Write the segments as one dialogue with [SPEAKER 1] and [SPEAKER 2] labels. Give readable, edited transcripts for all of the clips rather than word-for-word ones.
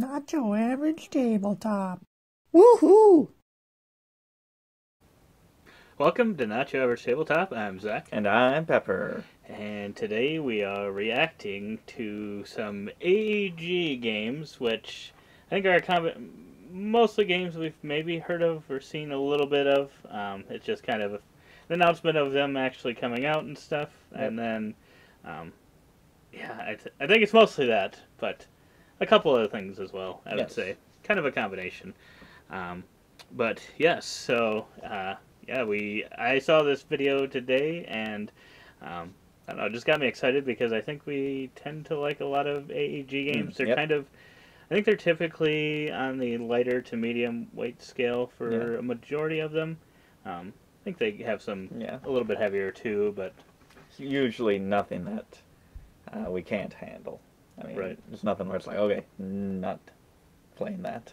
[SPEAKER 1] Not your average tabletop. Woohoo!
[SPEAKER 2] Welcome to Not Your Average Tabletop. I'm Zach.
[SPEAKER 3] And I'm Pepper.
[SPEAKER 2] And today we are reacting to some AEG games, which I think are mostly games we've maybe heard of or seen a little bit of. It's just kind of an announcement of them actually coming out and stuff. Yep. And then, I think it's mostly that, but a couple other things as well, I would say. Kind of a combination. But yes, so... I saw this video today, and I don't know, it just got me excited because I think we tend to like a lot of AEG games. They're I think they're typically on the lighter to medium weight scale for a majority of them. I think they have some a little bit heavier too, but
[SPEAKER 3] it's usually nothing that we can't handle. I mean, there's nothing where it's like, okay, not playing that.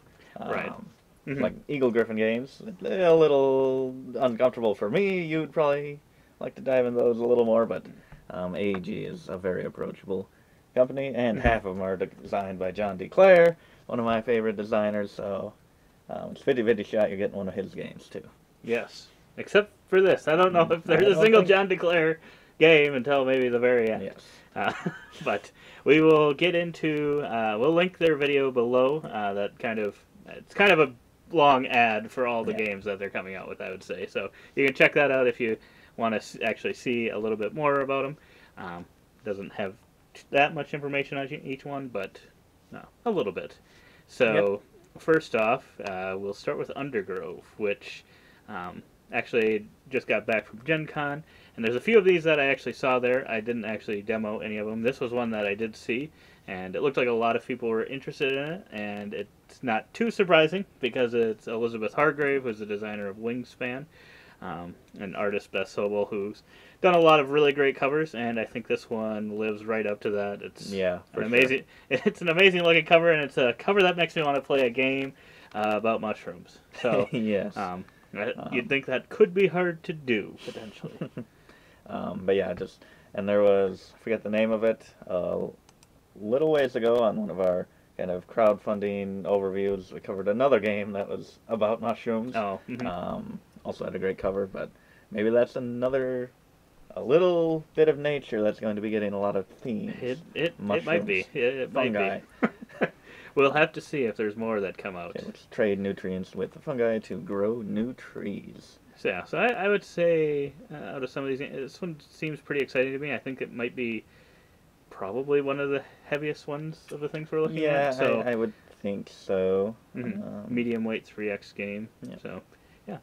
[SPEAKER 3] Like Eagle Griffin games, a little uncomfortable for me. You'd probably like to dive into those a little more, but AEG is a very approachable company, and half of them are designed by John D. Clare, one of my favorite designers, so it's 50-50 shot you're getting one of his games, too.
[SPEAKER 2] Yes, except for this. I don't know if there's a single John D. Clare game until maybe the very end.
[SPEAKER 3] Yes.
[SPEAKER 2] But we will get into, we'll link their video below, it's kind of a long ad for all the games that they're coming out with, I would say. So you can check that out if you want to actually see a little bit more about them. Doesn't have that much information on each one, but a little bit. So first off, we'll start with Undergrove, which actually just got back from Gen Con, and there's a few of these that I actually saw there. I didn't actually demo any of them. This was one that I did see, and it looked like a lot of people were interested in it, and it's not too surprising because it's Elizabeth Hargrave, who's the designer of Wingspan, and artist Beth Sobel, who's done a lot of really great covers, and I think this one lives right up to that. It's amazing. It's an amazing looking cover, and it's a cover that makes me want to play a game about mushrooms. So
[SPEAKER 3] yes,
[SPEAKER 2] you'd think that could be hard to do potentially.
[SPEAKER 3] But yeah, and there was, I forget the name of it, little ways ago on one of our kind of crowdfunding overviews, we covered another game that was about mushrooms. Also had a great cover, but maybe that's a little bit of nature that's going to be getting a lot of themes.
[SPEAKER 2] It might be. It might be. We'll have to see if there's more that come out.
[SPEAKER 3] Okay, let's trade nutrients with the fungi to grow new trees.
[SPEAKER 2] So I would say out of some of these, this one seems pretty exciting to me. I think it might be probably one of the heaviest ones of the things we're looking at. So
[SPEAKER 3] I would think so.
[SPEAKER 2] Medium weight 3X game. So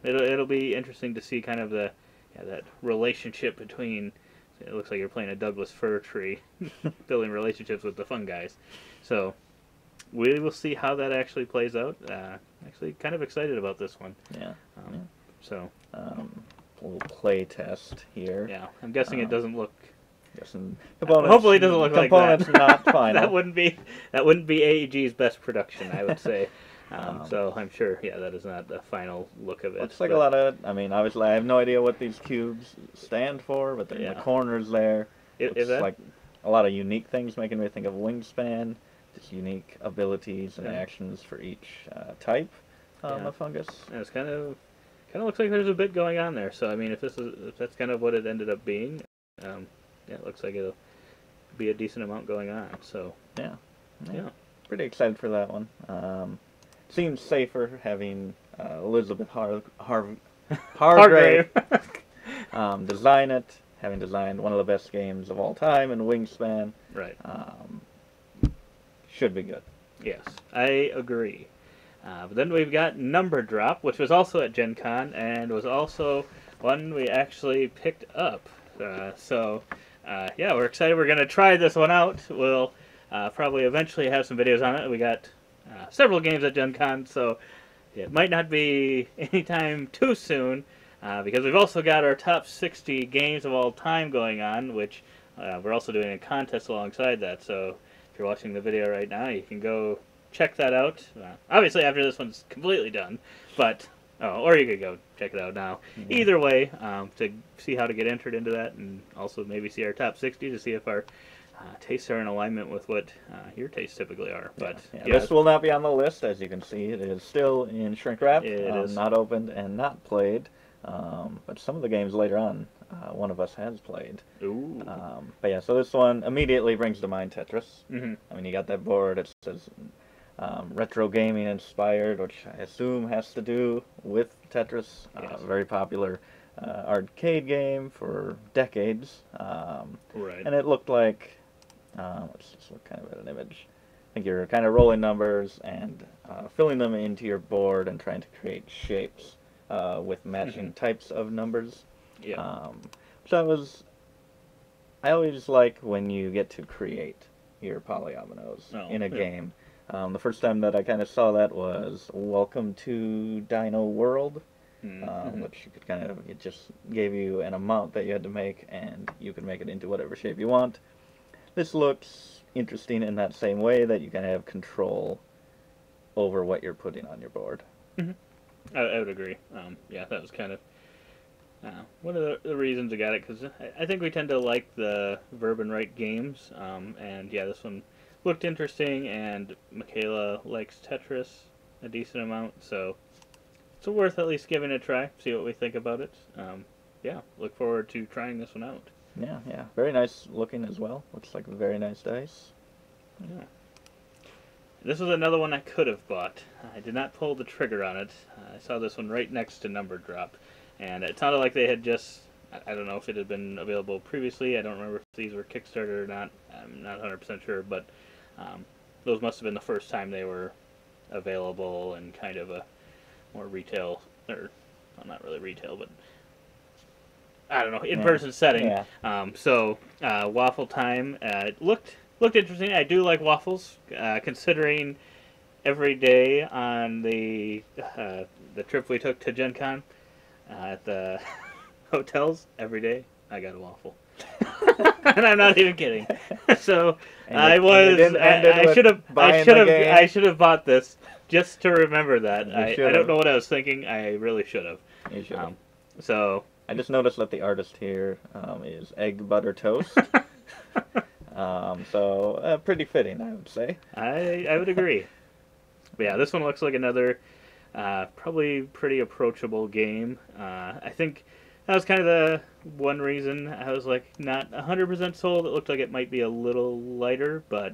[SPEAKER 2] it'll be interesting to see kind of that relationship between. It looks like you're playing a Douglas fir tree, building relationships with the fungi. So we will see how that actually plays out. Actually, kind of excited about this one. So
[SPEAKER 3] a little play test here.
[SPEAKER 2] Yeah, I'm guessing it doesn't look.
[SPEAKER 3] Hopefully,
[SPEAKER 2] it doesn't look like
[SPEAKER 3] that. Not final.
[SPEAKER 2] that wouldn't be AEG's best production, I would say. So I'm sure, that is not the final look of it.
[SPEAKER 3] Looks like a lot of. I mean, obviously, I have no idea what these cubes stand for, but in the corners there, it's like a lot of unique things, making me think of Wingspan. Just unique abilities and actions for each type of fungus.
[SPEAKER 2] And it's kind of looks like there's a bit going on there. So I mean, if that's kind of what it ended up being, it looks like it'll be a decent amount going on. So
[SPEAKER 3] yeah. Pretty excited for that one. Seems safer having Elizabeth Hargrave design it, having designed one of the best games of all time in Wingspan.
[SPEAKER 2] Right.
[SPEAKER 3] Should be good.
[SPEAKER 2] Yes, I agree. But then we've got Number Drop, which was also at Gen Con, and was also one we actually picked up. We're excited. We're going to try this one out. We'll probably eventually have some videos on it. We got several games at Gen Con, so it might not be anytime too soon, because we've also got our top 60 games of all time going on, which we're also doing a contest alongside that. So if you're watching the video right now, you can go check that out. Obviously, after this one's completely done, but or you could go check it out now. Either way, to see how to get entered into that, and also maybe see our top 60 to see if our tastes are in alignment with what your tastes typically are. But
[SPEAKER 3] this will not be on the list, as you can see. It is still in shrink wrap,
[SPEAKER 2] it is
[SPEAKER 3] not opened and not played. But some of the games later on, one of us has played.
[SPEAKER 2] Ooh.
[SPEAKER 3] But yeah, so this one immediately brings to mind Tetris.
[SPEAKER 2] Mm-hmm.
[SPEAKER 3] I mean, you got that board. It says retro gaming inspired, which I assume has to do with Tetris.
[SPEAKER 2] Yes.
[SPEAKER 3] Very popular arcade game for decades.
[SPEAKER 2] Right.
[SPEAKER 3] And it looked like, let's just look kind of at an image. I think you're kind of rolling numbers and filling them into your board and trying to create shapes with matching types of numbers.
[SPEAKER 2] Yeah.
[SPEAKER 3] So I always like when you get to create your polyominoes in a game. The first time that I kind of saw that was Welcome to Dino World, which you could it just gave you an amount that you had to make, and you could make it into whatever shape you want. This looks interesting in that same way, that you kind of have control over what you're putting on your board.
[SPEAKER 2] I would agree. Yeah, that was kind of one of the reasons I got it, because I think we tend to like the verb and write games, and yeah, this one looked interesting, and Michaela likes Tetris a decent amount, so it's worth at least giving it a try, see what we think about it. Yeah, look forward to trying this one out.
[SPEAKER 3] Yeah, very nice looking as well. Looks like a very nice dice.
[SPEAKER 2] Yeah. This was another one I could have bought. I did not pull the trigger on it. I saw this one right next to Number Drop, and it sounded like they had just, I don't know if it had been available previously. I don't remember if these were Kickstarter or not. I'm not 100% sure, but those must have been the first time they were available in kind of a more retail, or well, not really retail, but I don't know, in-person setting.
[SPEAKER 3] Yeah.
[SPEAKER 2] So Waffle Time looked interesting. I do like waffles, considering every day on the trip we took to Gen Con at the hotels, every day I got a waffle. And I'm not even kidding. So I should have bought this just to remember that. I don't know what I was thinking. I really should have.
[SPEAKER 3] You should have.
[SPEAKER 2] So
[SPEAKER 3] I just noticed that the artist here is Egg Butter Toast. So pretty fitting, I would say.
[SPEAKER 2] I would agree. But yeah, this one looks like another probably pretty approachable game. I think that was kind of the one reason I was like not 100% sold. It looked like it might be a little lighter, but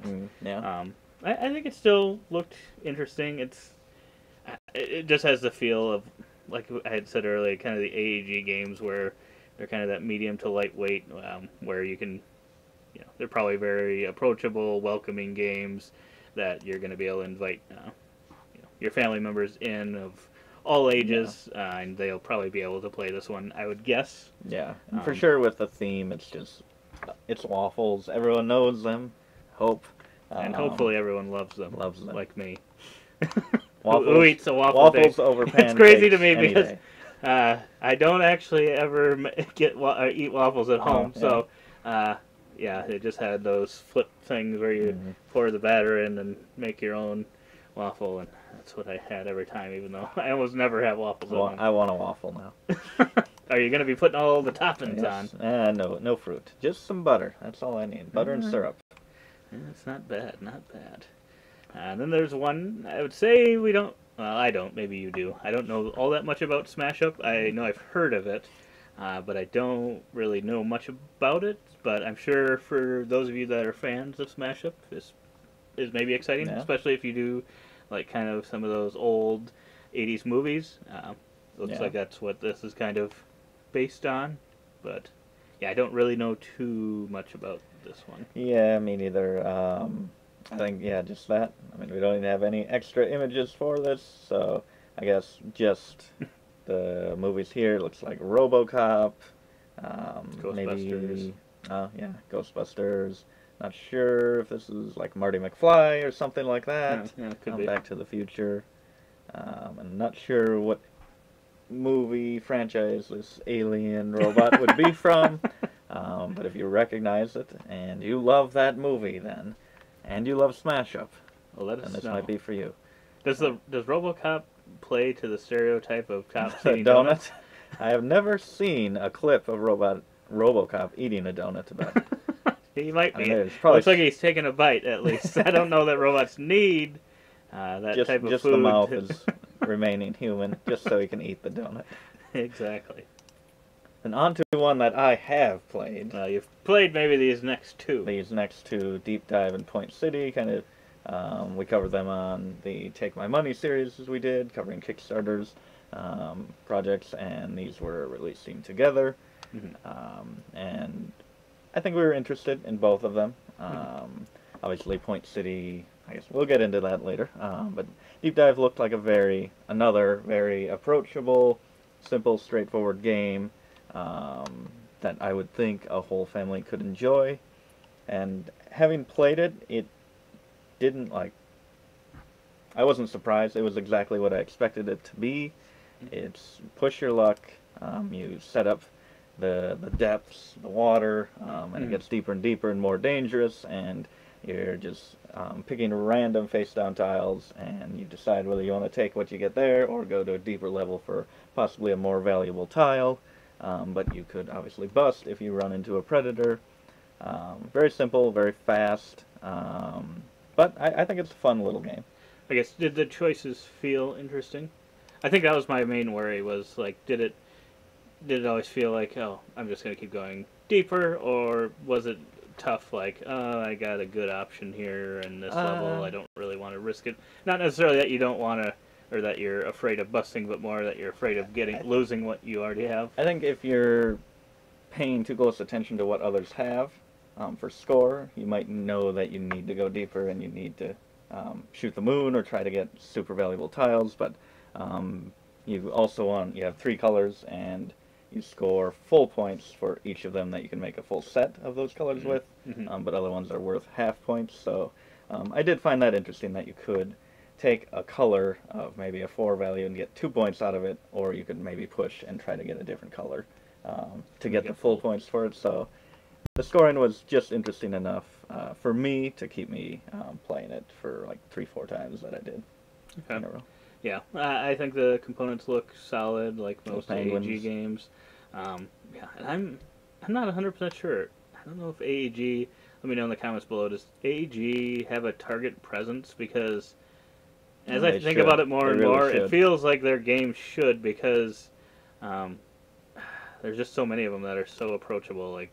[SPEAKER 2] I think it still looked interesting. It just has the feel of, like I had said earlier, kind of the AEG games where they're kind of that medium to lightweight, where you can, they're probably very approachable, welcoming games that you're going to be able to invite your family members in of all ages, and they'll probably be able to play this one, I would guess. Yeah,
[SPEAKER 3] and for sure with the theme, it's waffles. Everyone knows them. Hope.
[SPEAKER 2] And hopefully everyone loves them. Like me.
[SPEAKER 3] Who
[SPEAKER 2] eats a
[SPEAKER 3] waffles over pancakes?
[SPEAKER 2] It's crazy to me because I don't actually ever eat waffles at home. So, it just had those flip things where you pour the batter in and make your own waffle, and that's what I had every time, even though I almost never have waffles at home.
[SPEAKER 3] I want a waffle now.
[SPEAKER 2] Are you going to be putting all the toppings on?
[SPEAKER 3] No fruit. Just some butter. That's all I need. Butter and syrup.
[SPEAKER 2] It's not bad, not bad. And then there's one, I would say we don't, well, I don't, maybe you do. I don't know all that much about Smash Up. I know I've heard of it, but I don't really know much about it. But I'm sure for those of you that are fans of Smash Up, this is maybe exciting, especially if you do like kind of some of those old 80s movies. Looks like that's what this is kind of based on. But yeah, I don't really know too much about this one.
[SPEAKER 3] Yeah, me neither. I think, just that. I mean, we don't even have any extra images for this, so I guess just the movies here. It looks like RoboCop.
[SPEAKER 2] Ghostbusters.
[SPEAKER 3] Maybe, Ghostbusters. Not sure if this is like Marty McFly or something like that.
[SPEAKER 2] Could be.
[SPEAKER 3] Back to the Future. I'm not sure what movie franchise this alien robot would be from. But if you recognize it and you love that movie, then, and you love Smash Up, then this might be for you.
[SPEAKER 2] Does RoboCop play to the stereotype of cops eating
[SPEAKER 3] donuts? I have never seen a clip of RoboCop eating a donut, but
[SPEAKER 2] He might be.
[SPEAKER 3] Probably
[SPEAKER 2] Looks like he's taking a bite, at least. I don't know that robots need that type of
[SPEAKER 3] just
[SPEAKER 2] food.
[SPEAKER 3] The mouth is remaining human, just so he can eat the donut.
[SPEAKER 2] Exactly.
[SPEAKER 3] And on to one that I have played.
[SPEAKER 2] You've played maybe these next two.
[SPEAKER 3] These next two, Deep Dive and Point City, kind of, we covered them on the Take My Money series as we did, covering Kickstarters, projects, and these were releasing together. And I think we were interested in both of them. Obviously, Point City, I guess we'll get into that later. But Deep Dive looked like another very approachable, simple, straightforward game that I would think a whole family could enjoy. And having played it, it didn't, I wasn't surprised. It was exactly what I expected it to be. It's push your luck. You set up the depths, the water, and it gets deeper and deeper and more dangerous, and you're just picking random face-down tiles, and you decide whether you want to take what you get there or go to a deeper level for possibly a more valuable tile. But you could obviously bust if you run into a predator. Very simple, very fast, but I think it's a fun little game.
[SPEAKER 2] I guess, did the choices feel interesting? I think that was my main worry, was, did it always feel like, oh, I'm just going to keep going deeper, or was it tough, oh, I got a good option here in this level, I don't really want to risk it? Not necessarily that you don't want to, or that you're afraid of busting, but more that you're afraid of losing what you already have.
[SPEAKER 3] I think if you're paying too close attention to what others have for score, you might know that you need to go deeper and you need to shoot the moon or try to get super valuable tiles, but you have 3 colors, and you score full points for each of them that you can make a full set of those colors with, but other ones are worth half points, so I did find that interesting that you could take a color of maybe a 4 value and get 2 points out of it, or you could maybe push and try to get a different color to get the full points for it. So the scoring was just interesting enough for me to keep me playing it for 3-4 times that I did in a row.
[SPEAKER 2] Yeah, I think the components look solid, like most AEG games. Yeah, and I'm not 100% sure. I don't know if AEG. Let me know in the comments below. Does AEG have a target presence? Because as I think about it more and more, it feels like their games should, because there's just so many of them that are so approachable.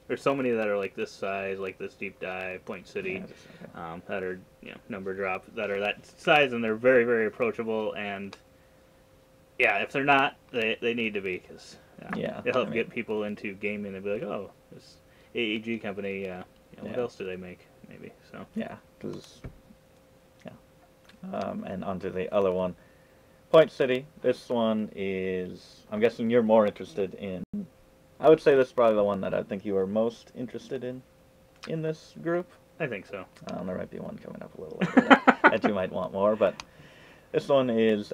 [SPEAKER 2] There's so many that are this size, like this Deep Dive, Point City, that are number drop, that are that size, and they're very, very approachable. And yeah, if they're not, they need to be, because it'll help get people into gaming and be like, oh, this AEG company, what else do they make? Maybe so.
[SPEAKER 3] Yeah, because. And onto the other one, Point City. This one is, I'm guessing you're more interested in. I would say this is probably the one that I think you are most interested in this group.
[SPEAKER 2] I think so.
[SPEAKER 3] There might be one coming up a little later that you might want more, but this one is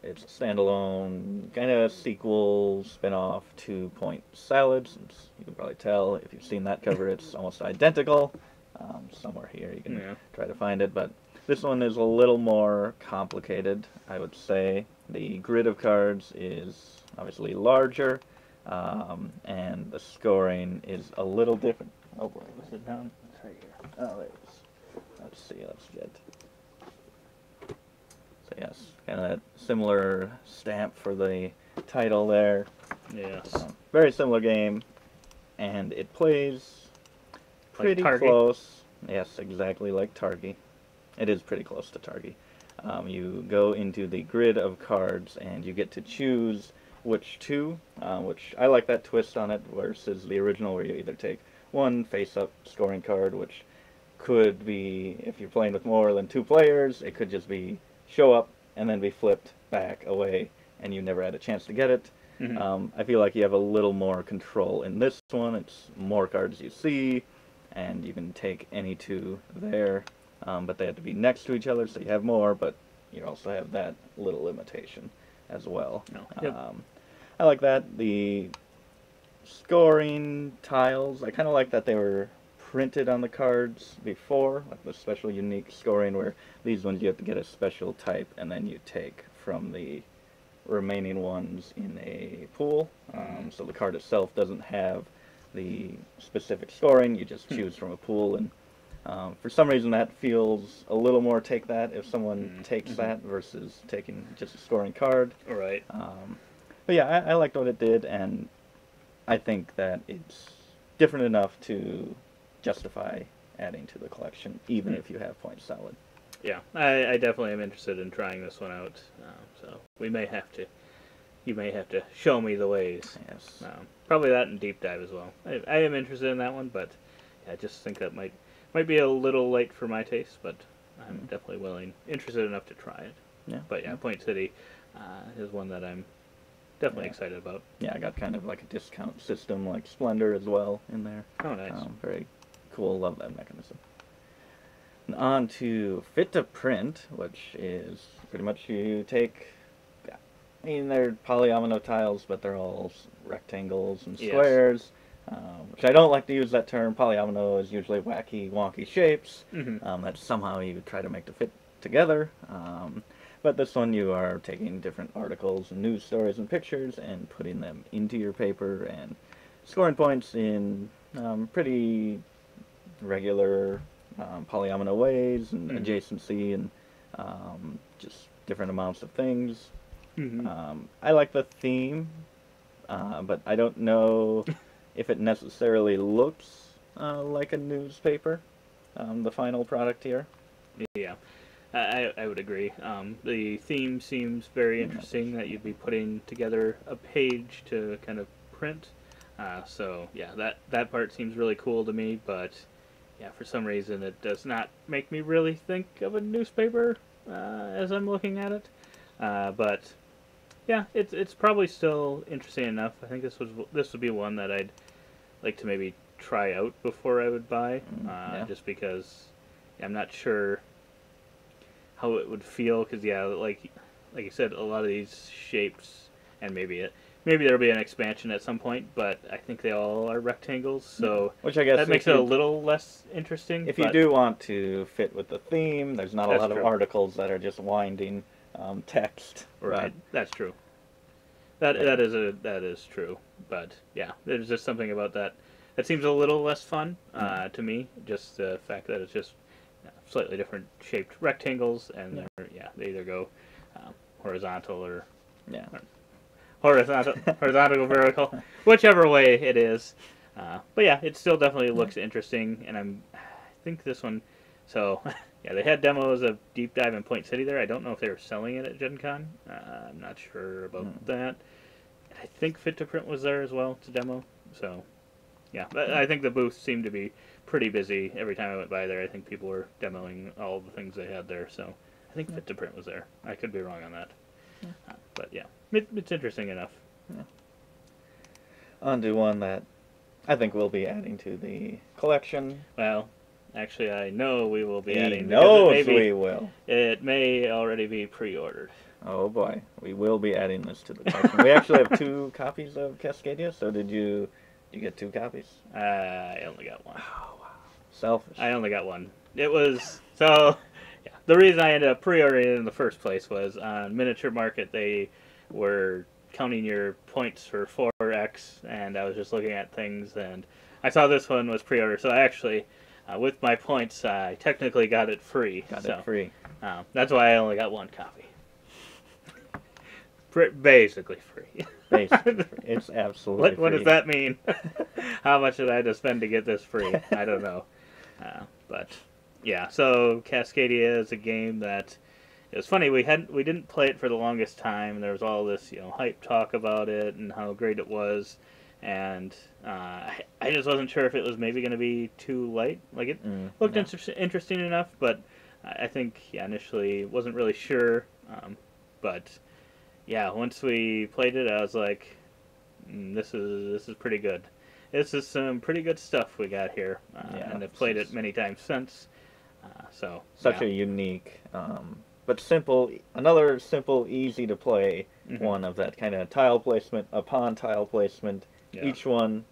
[SPEAKER 3] it's a standalone, kind of sequel, spin-off to Point Salad. Since you can probably tell if you've seen that cover, it's almost identical. Somewhere here you can try to find it, but this one is a little more complicated, I would say. The grid of cards is obviously larger, and the scoring is a little different. Oh boy, was it down? It's right here. Oh, there it is. Let's see, let's get. So yes, kind of that similar stamp for the title there.
[SPEAKER 2] Yes.
[SPEAKER 3] Very similar game, and it plays pretty close. Yes, exactly like Targi. It is pretty close to Targi. You go into the grid of cards, and you get to choose which two, which I like that twist on it, versus the original where you either take one face-up scoring card, which could be, if you're playing with more than 2 players, it could just be show up and then be flipped back away, and you never had a chance to get it. I feel like you have a little more control in this one. It's more cards you see, and you can take any 2 there. But they have to be next to each other, so you have more, but you also have that little limitation as well. I like that. The scoring tiles, I kind of like that they were printed on the cards before, like the special unique scoring, where these ones you have to get a special type, and then you take from the remaining ones in a pool. So the card itself doesn't have the specific scoring. You just choose from a pool, and for some reason that feels a little more take that if someone takes that versus taking just a scoring card.
[SPEAKER 2] Right.
[SPEAKER 3] But yeah, I liked what it did, and I think that it's different enough to justify adding to the collection, even if you have points solid.
[SPEAKER 2] Yeah, I definitely am interested in trying this one out. So we may have to. You may have to show me the ways.
[SPEAKER 3] Yes.
[SPEAKER 2] Probably that and deep dive as well. I am interested in that one, but yeah, I just think that might be a little late for my taste. But I'm definitely interested enough to try it.
[SPEAKER 3] Yeah.
[SPEAKER 2] But yeah, Point City is one that I'm definitely excited about.
[SPEAKER 3] Yeah, I got kind of like a discount system like Splendor as well in there.
[SPEAKER 2] Oh, nice.
[SPEAKER 3] Very cool. Love that mechanism. And on to Fit to Print, which is pretty much you take. I mean, they're polyomino tiles, but they're all rectangles and squares. Which I don't like to use that term. Polyomino is usually wacky, wonky shapes that somehow you try to make to fit together. But this one you are taking different articles and news stories and pictures and putting them into your paper and scoring points in pretty regular polyomino ways and adjacency and just different amounts of things. I like the theme, but I don't know if it necessarily looks like a newspaper, the final product here.
[SPEAKER 2] Yeah, I would agree. The theme seems very interesting, that you'd be putting together a page to kind of print. So yeah, that part seems really cool to me, but yeah, for some reason it does not make me really think of a newspaper as I'm looking at it. But yeah, it's probably still interesting enough. I think this would be one that I'd like to maybe try out before I would buy, just because I'm not sure how it would feel. Because yeah, like you said, a lot of these shapes, and maybe there'll be an expansion at some point, but I think they all are rectangles, so
[SPEAKER 3] which I guess
[SPEAKER 2] that makes it a little less interesting.
[SPEAKER 3] If you do want to fit with the theme, there's not a lot of articles that are just winding text.
[SPEAKER 2] Right, that's true. That is true, but yeah, there's just something about that seems a little less fun to me. Just the fact that it's just slightly different shaped rectangles, and they either go horizontal or horizontal or vertical, whichever way it is. But yeah, it still definitely looks interesting, and I think this one. So yeah, they had demos of Deep Dive and Point City there. I don't know if they were selling it at Gen Con. I'm not sure about that. I think Fit to Print was there as well to demo. So yeah, but I think the booth seemed to be pretty busy every time I went by there. I think people were demoing all the things they had there. So I think Fit to Print was there. I could be wrong on that. But yeah, it's interesting enough.
[SPEAKER 3] Yeah. On to one that I think we'll be adding to the collection.
[SPEAKER 2] Well, actually, I know we will be adding.
[SPEAKER 3] He knows we will.
[SPEAKER 2] It may already be pre-ordered.
[SPEAKER 3] Oh boy, we will be adding this to the collection. We actually have 2 copies of Cascadia. So did you get 2 copies?
[SPEAKER 2] I only got one.
[SPEAKER 3] Oh wow, selfish.
[SPEAKER 2] I only got one. It was so. Yeah, the reason I ended up pre-ordering it in the first place was on Miniature Market. They were counting your points for 4X, and I was just looking at things, and I saw this one was pre-ordered. So I actually, with my points, I technically got it free.
[SPEAKER 3] Got it free.
[SPEAKER 2] That's why I only got 1 copy. Basically free.
[SPEAKER 3] Basically free. It's absolutely free.
[SPEAKER 2] What does that mean? How much did I have to spend to get this free? I don't know. But yeah, so Cascadia is a game that it was funny. We didn't play it for the longest time. There was all this hype talk about it and how great it was, and I just wasn't sure if it was maybe going to be too light. Like it looked interesting enough, but I think initially wasn't really sure. But yeah, once we played it, I was like, this is pretty good. This is some pretty good stuff we got here, and I've played it many times since.
[SPEAKER 3] Such a unique, but simple. Another simple, easy to play one of that kind of tile placement upon tile placement. Yeah. Each one,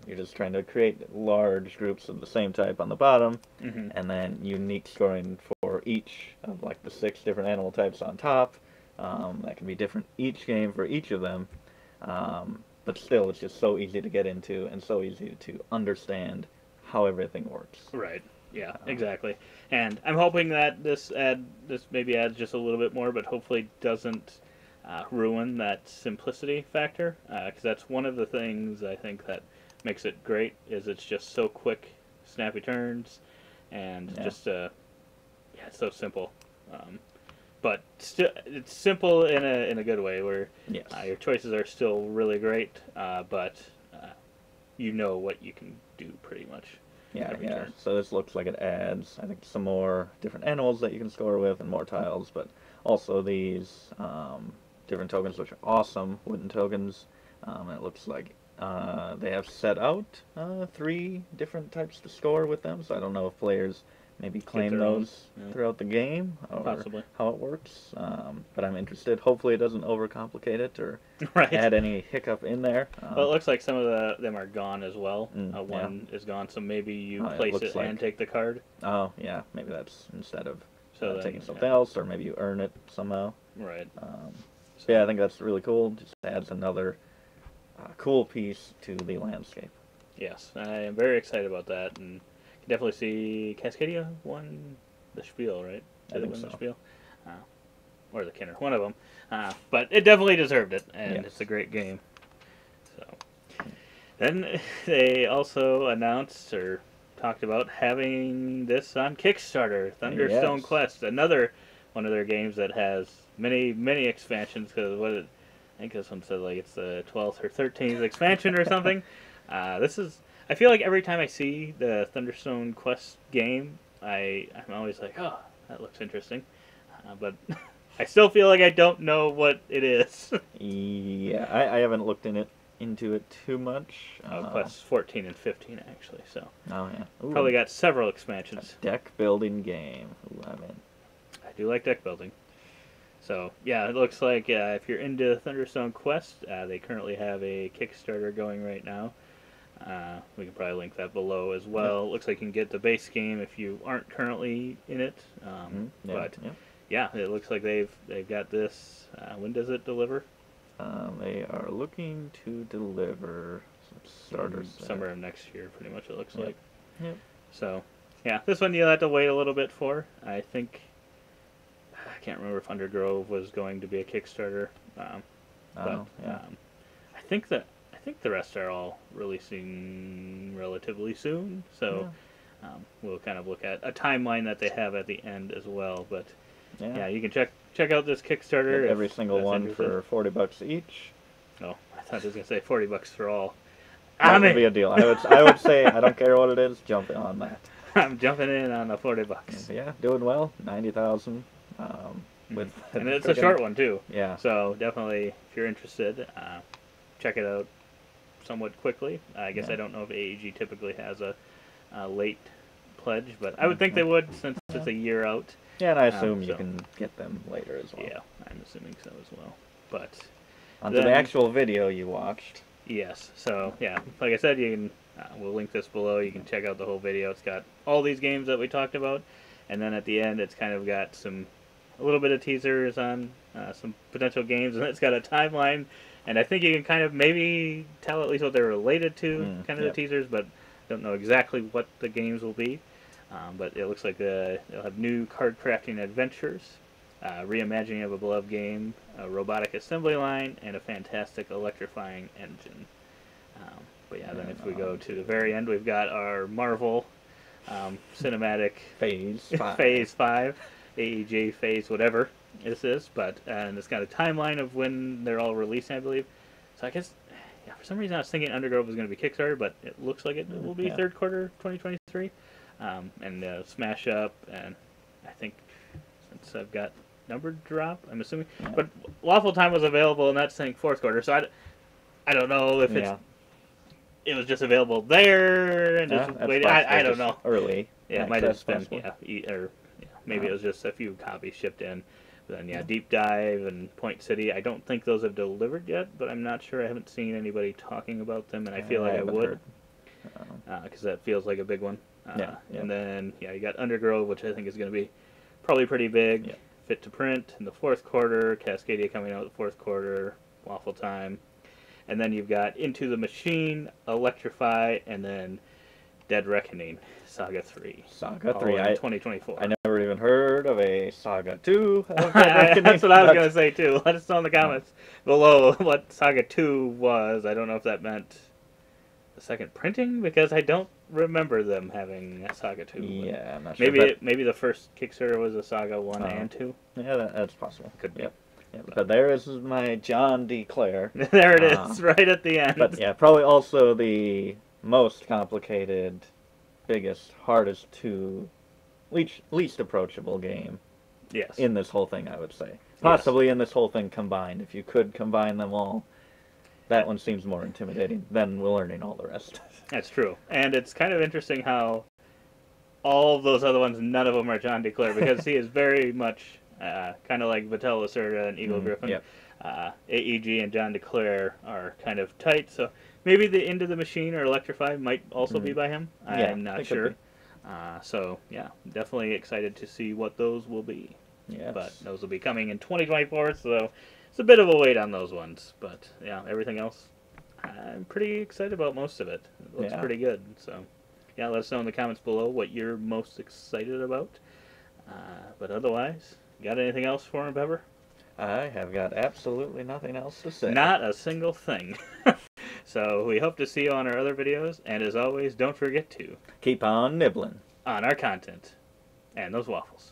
[SPEAKER 3] you're just trying to create large groups of the same type on the bottom, and then unique scoring for each of like the 6 different animal types on top. That can be different each game for each of them. but still, it's just so easy to get into and so easy to understand how everything works.
[SPEAKER 2] Right. Yeah, exactly. And I'm hoping that this maybe adds just a little bit more, but hopefully doesn't ruin that simplicity factor, because that's one of the things I think that makes it great, is it's just so quick, snappy turns, and just it's so simple. But still, it's simple in a good way, where your choices are still really great, but you know what you can do pretty much.
[SPEAKER 3] Yeah. So this looks like it adds, I think, some more different animals that you can score with and more tiles, but also these different tokens, which are awesome, wooden tokens. And it looks like they have set out 3 different types to score with them, so I don't know if players maybe claim those throughout the game, or
[SPEAKER 2] possibly
[SPEAKER 3] how it works. But I'm interested. Hopefully it doesn't overcomplicate it or add any hiccup in there.
[SPEAKER 2] Well, it looks like some of them are gone as well. One is gone, so maybe you place it and take the card.
[SPEAKER 3] Oh, yeah. Maybe that's instead of
[SPEAKER 2] then,
[SPEAKER 3] taking something else, or maybe you earn it somehow.
[SPEAKER 2] Right.
[SPEAKER 3] So yeah, I think that's really cool. Just adds another cool piece to the landscape.
[SPEAKER 2] Yes, I am very excited about that, and definitely see Cascadia won the Spiel, right?
[SPEAKER 3] I think so.
[SPEAKER 2] The Spiel? Or the Kenner, one of them. But it definitely deserved it, and it's a great game. So then they also announced or talked about having this on Kickstarter, Thunderstone Quest, another one of their games that has many expansions. Because I think this one said like it's the 12th or 13th expansion or something. I feel like every time I see the Thunderstone Quest game, I'm always like, oh, that looks interesting. But I still feel like I don't know what it is.
[SPEAKER 3] Yeah, I haven't looked into it too much.
[SPEAKER 2] Quest 14 and 15, actually. So.
[SPEAKER 3] Oh, yeah. Ooh,
[SPEAKER 2] probably got several expansions.
[SPEAKER 3] A deck building game. Ooh, I'm in.
[SPEAKER 2] I do like deck building. So, yeah, it looks like if you're into Thunderstone Quest, they currently have a Kickstarter going right now. We can probably link that below as well. It looks like you can get the base game if you aren't currently in it. It looks like they've got this. When does it deliver?
[SPEAKER 3] They are looking to deliver some starters
[SPEAKER 2] summer next year, pretty much it looks like.
[SPEAKER 3] Yep.
[SPEAKER 2] So, yeah, this one you'll have to wait a little bit for. I can't remember if Undergrove was going to be a Kickstarter, I think the rest are all releasing relatively soon. So we'll kind of look at a timeline that they have at the end as well. But you can check out this Kickstarter.
[SPEAKER 3] Get every single one for $40 each.
[SPEAKER 2] Oh, I thought it was gonna say $40 for all.
[SPEAKER 3] That would be a deal. I would say I don't care what it is. Jump in on that.
[SPEAKER 2] I'm jumping in on the $40.
[SPEAKER 3] Yeah, doing well. 90,000.
[SPEAKER 2] And it's a short one too.
[SPEAKER 3] Yeah.
[SPEAKER 2] So definitely, if you're interested, check it out somewhat quickly. I guess I don't know if AEG typically has a late pledge, but I would think they would, since it's a year out.
[SPEAKER 3] Yeah, and I assume you can get them later as well.
[SPEAKER 2] Yeah, I'm assuming so as well. But
[SPEAKER 3] onto the actual video you watched.
[SPEAKER 2] Yes. So yeah, like I said, you can. We'll link this below. You can check out the whole video. It's got all these games that we talked about, and then at the end, it's kind of got a little bit of teasers on some potential games, and it's got a timeline. And I think you can kind of maybe tell at least what they're related to, kind of the teasers, but don't know exactly what the games will be. But it looks like they'll have new card crafting adventures, reimagining of a beloved game, a robotic assembly line, and a fantastic electrifying engine. But yeah, then if we go to the very end, we've got our Marvel cinematic
[SPEAKER 3] Phase 5.
[SPEAKER 2] Phase 5, AEG Phase whatever this is, and it's got a timeline of when they're all releasing, I believe. So I guess, for some reason I was thinking Undergrove was going to be Kickstarter, but it looks like it will be third quarter 2023. And Smash Up, and I think since I've got Numbered Drop, I'm assuming. But Waffle Time was available, and that's saying fourth quarter, so I don't know if it was just available there and just waiting. I don't know.
[SPEAKER 3] Early.
[SPEAKER 2] Yeah, it might have been. Maybe it was just a few copies shipped in. But then Deep Dive and Point City, I don't think those have delivered yet, but I'm not sure. I haven't seen anybody talking about them, and I feel like I would, because that feels like a big one. And then you got Undergrove, which I think is going to be probably pretty big. Fit to print in the fourth quarter. Cascadia coming out the fourth quarter. Waffle Time. And then you've got Into the Machine, Electrify, and then Dead Reckoning, Saga 3.
[SPEAKER 3] Saga 3. In
[SPEAKER 2] 2024.
[SPEAKER 3] I never even heard of a Saga 2 of Dead Reckoning.
[SPEAKER 2] That's what I was going to say, too. Let us know in the comments below what Saga 2 was. I don't know if that meant the second printing, because I don't remember them having Saga 2.
[SPEAKER 3] Yeah, I'm not sure.
[SPEAKER 2] Maybe the first Kickstarter was a Saga 1 and 2.
[SPEAKER 3] Yeah, that's possible.
[SPEAKER 2] Could be.
[SPEAKER 3] Yep. But there is my John D. Clare.
[SPEAKER 2] There it is, right at the end.
[SPEAKER 3] But yeah, probably also the most complicated, biggest, hardest to, least approachable game.
[SPEAKER 2] Yes.
[SPEAKER 3] In this whole thing, I would say. Possibly in this whole thing combined. If you could combine them all, that one seems more intimidating than learning all the rest.
[SPEAKER 2] That's true. And it's kind of interesting how all of those other ones, none of them are John D. Clare, because he is very much kind of like Vitel Lacerda and Eagle Griffin.
[SPEAKER 3] Yep.
[SPEAKER 2] AEG and John D. Clare are kind of tight, so maybe the Into the Machine or Electrify might also be by him. I'm not sure. So, yeah, definitely excited to see what those will be.
[SPEAKER 3] Yes.
[SPEAKER 2] But those will be coming in 2024, so it's a bit of a wait on those ones. But, yeah, everything else, I'm pretty excited about most of it. It looks pretty good. So, yeah, let us know in the comments below what you're most excited about. But otherwise, got anything else for him, Bever?
[SPEAKER 3] I have got absolutely nothing else to say.
[SPEAKER 2] Not a single thing. So we hope to see you on our other videos, and as always, don't forget to
[SPEAKER 3] keep on nibbling
[SPEAKER 2] on our content and those waffles.